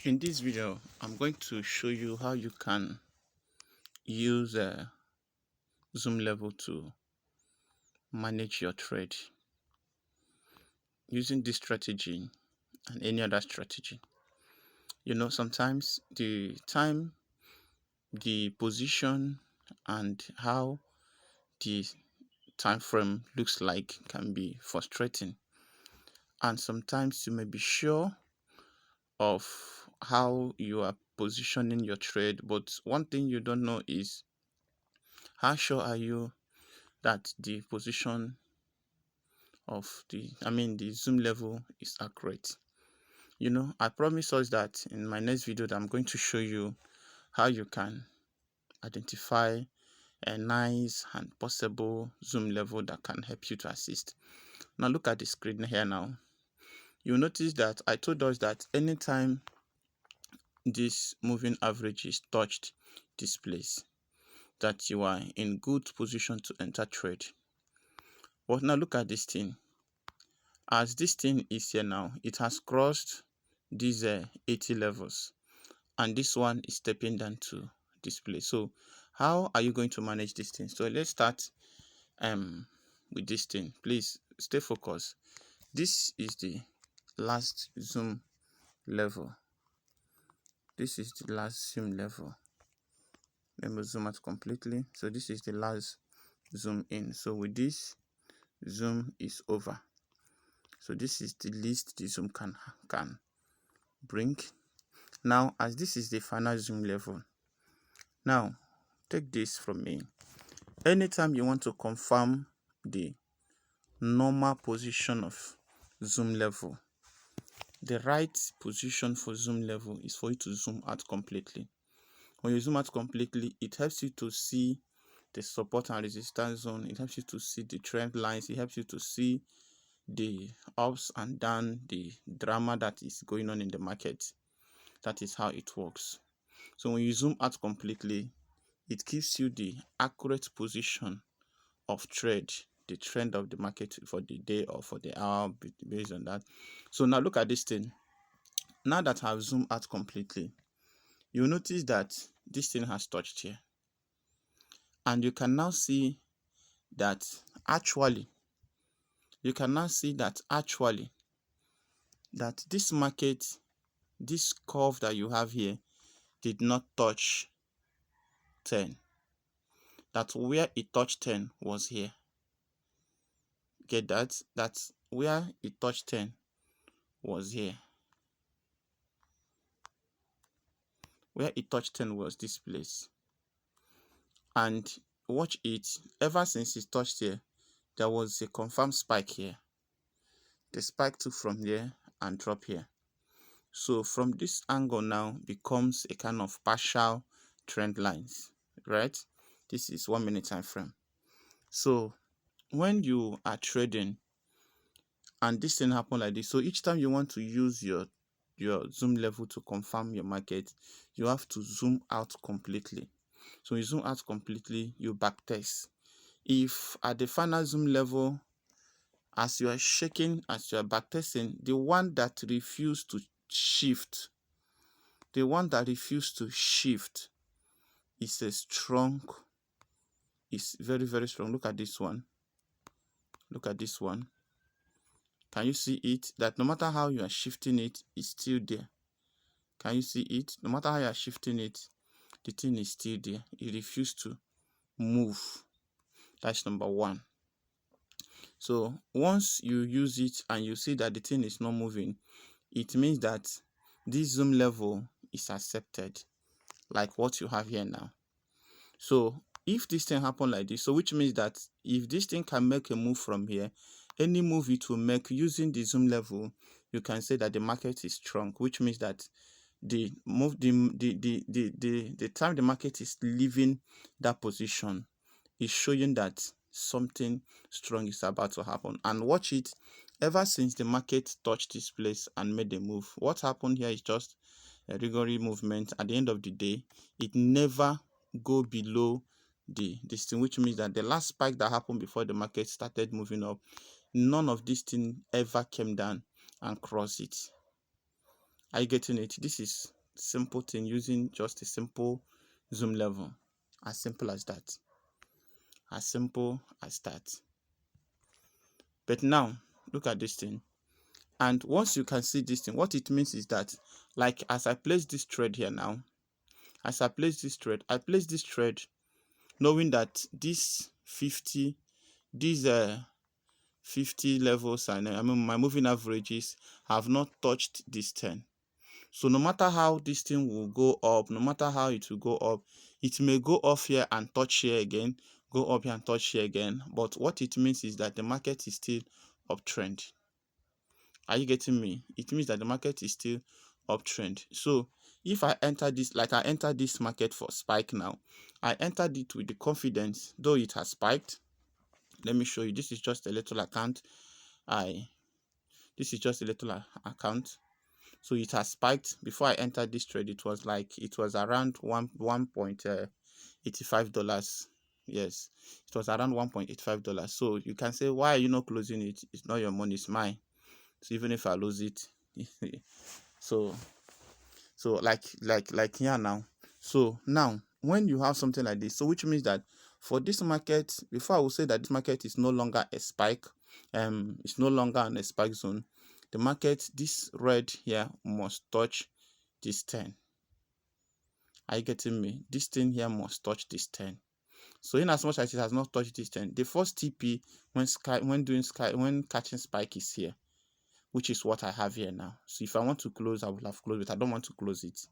In this video, I'm going to show you how you can use a zoom level to manage your trade using this strategy and any other strategy. Sometimes the time, the position, and how the time frame looks like can be frustrating. And sometimes you may be sure of how you are positioning your trade, but one thing you don't know is how sure are you that the position of the zoom level is accurate. I promise us that in my next video that I'm going to show you how you can identify a nice and possible zoom level that can help you to assist. Now look at the screen here now. You'll notice that I told us that anytime this moving average is touched this place, that you are in good position to enter trade. But now look at this thing. As this thing is here now, it has crossed these 80 levels, and this one is stepping down to this place. So how are you going to manage this thing? So let's start with this thing. Please stay focused. This is the last zoom level. This is the last zoom level. Let me zoom out completely. So this is the last zoom in. So with this, zoom is over. So this is the least the zoom can bring. Now, as this is the final zoom level, now take this from me. Anytime you want to confirm the normal position of zoom level, the right position for zoom level is for you to zoom out completely. When you zoom out completely, it helps you to see the support and resistance zone. It helps you to see the trend lines. It helps you to see the ups and down, the drama that is going on in the market. That is how it works. So when you zoom out completely, it gives you the accurate position of trade, the trend of the market for the day or for the hour based on that. So now look at this thing. Now that I've zoomed out completely, you'll notice that this thing has touched here. And you can now see that actually, that this market, this curve that you have here, did not touch 10. That where it touched 10 was here. Get that? That's where it touched 10 was here. Where it touched 10 was this place. And watch it, ever since it touched here, there was a confirmed spike here. The spike took from there and dropped here. So from this angle now becomes a kind of partial trend lines, right? This is 1 minute time frame. So when you are trading and this thing happen like this, so each time you want to use your zoom level to confirm your market, you have to zoom out completely. So you zoom out completely, you backtest. If at the final zoom level, as you are shaking, as you are backtesting, the one that refused to shift, is very, very strong. Look at this one. Look at this one. Can you see it? That no matter how you are shifting it, it's still there. Can you see it? No matter how you are shifting it, the thing is still there. It refused to move. That's number one. So once you use it and you see that the thing is not moving, it means that this zoom level is accepted, like what you have here now. So if this thing happen like this, so which means that if this thing can make a move from here, any move it will make using the zoom level, you can say that the market is strong, which means that the time the market is leaving that position is showing that something strong is about to happen. And watch it, ever since the market touched this place and made a move, what happened here is just a regular movement. At the end of the day, it never go below this thing, which means that the last spike that happened before the market started moving up, none of this thing ever came down and crossed it. Are you getting it? This is simple thing using just a simple zoom level. As simple as that. As simple as that. But now, look at this thing. And once you can see this thing, what it means is that, like as I place this thread here now, as I place this thread knowing that this 50, these 50 levels, and I mean my moving averages have not touched this 10. So no matter how this thing will go up, no matter how it will go up, it may go off here and touch here again, go up here and touch here again. But what it means is that the market is still uptrend. Are you getting me? It means that the market is still uptrend. So if I enter this, like I entered this market for spike now, I entered it with the confidence, though it has spiked. Let me show you. This is just a little account. This is just a little account. So it has spiked. Before I entered this trade, it was around $1.85. Yes, it was around $1.85. So you can say, why are you not closing it? It's not your money, it's mine. So even if I lose it, so like here now. So now when you have something like this, so which means that for this market, before I will say that this market is no longer a spike, it's no longer on a spike zone. The market, this red here must touch this 10. Are you getting me? This thing here must touch this 10. So in as much as it has not touched this 10, the first TP when catching spike is here, which is what I have here now. So if I want to close, I would have closed it. I don't want to close it.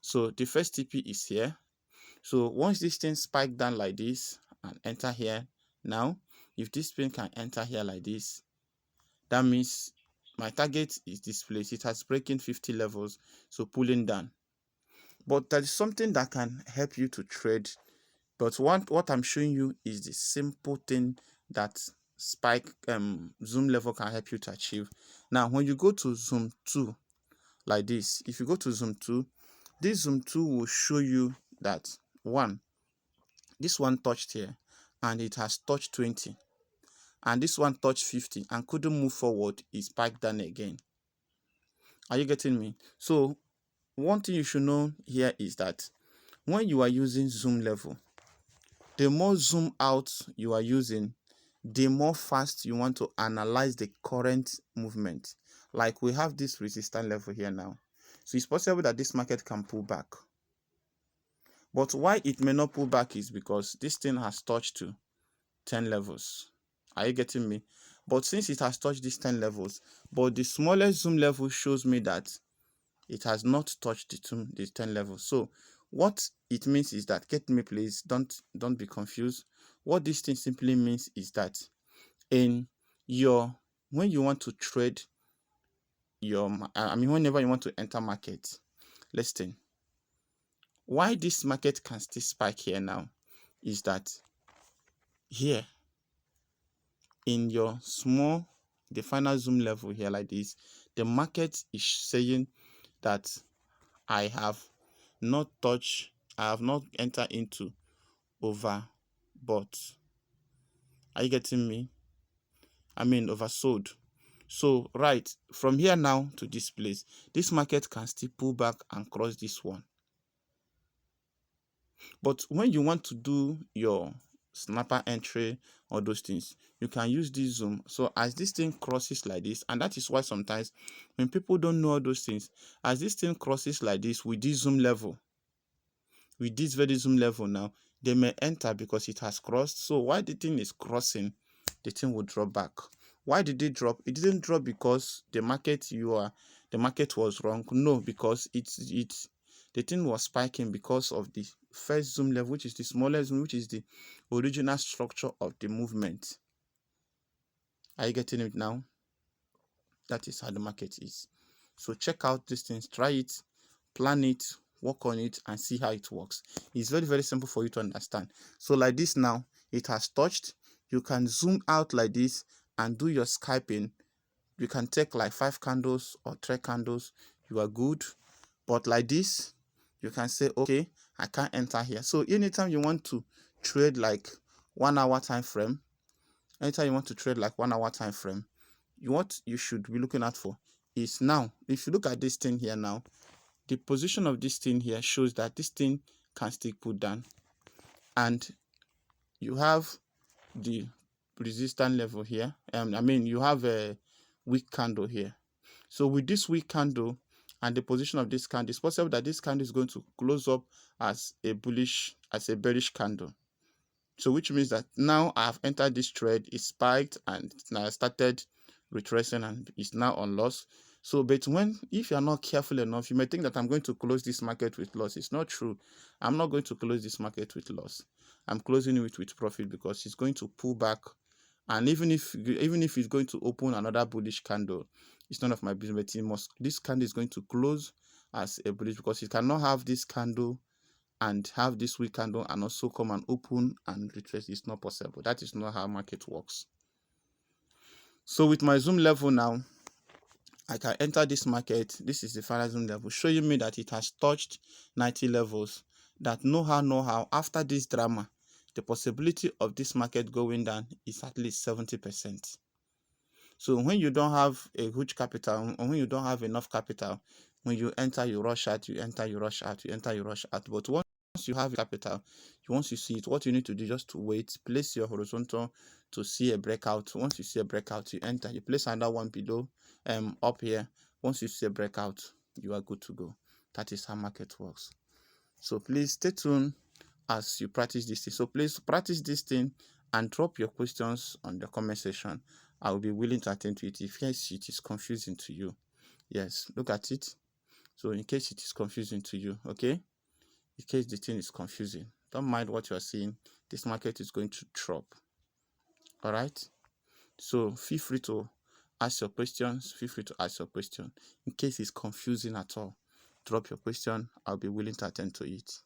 So the first TP is here. So once this thing spike down like this and enter here, now if this pin can enter here like this, that means my target is this place. It has breaking 50 levels, so pulling down. But there is something that can help you to trade. But what I'm showing you is the simple thing that spike zoom level can help you to achieve. Now when you go to zoom 2 like this, if you go to zoom 2, this zoom 2 will show you that this one touched here and it has touched 20, and this one touched 50 and couldn't move forward. It spiked down again. Are you getting me? So one thing you should know here is that when you are using zoom level, the more zoom out you are using, the more fast you want to analyze the current movement. Like we have this resistance level here now. So it's possible that this market can pull back. But why it may not pull back is because this thing has touched to 10 levels. Are you getting me? But since it has touched these 10 levels, but the smallest zoom level shows me that it has not touched the 10 levels. So what it means is that, get me please, don't be confused. What this thing simply means is that when you want to trade whenever you want to enter market, listen, why this market can still spike here now is that here in your the final zoom level here like this, the market is saying that I have not entered into overbought. Are you getting me? I mean oversold. So right from here now to this place, this market can still pull back and cross this one. But when you want to do your snapper entry or those things, you can use this zoom. So as this thing crosses like this, and that is why sometimes when people don't know all those things, as this thing crosses like this with this zoom level, with this very zoom level now, they may enter because it has crossed. So while the thing is crossing, the thing will drop back. Why did it drop? It didn't drop because the market was wrong. No, because the thing was spiking because of the first zoom level, which is the smallest zoom, which is the original structure of the movement. Are you getting it now? That is how the market is. So check out these things, try it, plan it, work on it, and see how it works. It's very, very simple for you to understand. So like this now, it has touched. You can zoom out like this and do your scalping. You can take like 5 candles or 3 candles. You are good. But like this, you can say, okay, I can't enter here. So anytime you want to trade like 1 hour time frame, what you should be looking out for is now, if you look at this thing here now, the position of this thing here shows that this thing can still pull down, and you have the resistance level here. You have a weak candle here. So with this weak candle and the position of this candle, it's possible that this candle is going to close up as a bearish candle. So which means that now I have entered this trade, it spiked and now started retracing and is now on loss. So, but if you are not careful enough, you may think that I'm going to close this market with loss. It's not true. I'm not going to close this market with loss. I'm closing it with profit because it's going to pull back. And even if it's going to open another bullish candle, it's none of my business. But this candle is going to close as a bullish, because it cannot have this candle and have this weak candle and also come and open and retrace. It's not possible. That is not how market works. So with my zoom level now, I can enter this market. This is the final zoom level, showing me that it has touched 90 levels. That no how after this drama, the possibility of this market going down is at least 70%. So when you don't have a huge capital, or when you don't have enough capital, when you enter, you rush out, you enter, you rush out, you enter, you rush out. But once you have capital, once you see it, what you need to do is just to wait, place your horizontal to see a breakout. Once you see a breakout, you enter, you place another one below, up here. Once you see a breakout, you are good to go. That is how market works. So please stay tuned as you practice this thing. So please practice this thing and drop your questions on the comment section. I will be willing to attend to it in case it is confusing to you. Yes, look at it. So in case it is confusing to you, okay? In case the thing is confusing, don't mind what you are seeing. This market is going to drop. All right? So feel free to ask your questions. Feel free to ask your question. In case it's confusing at all, drop your question. I'll be willing to attend to it.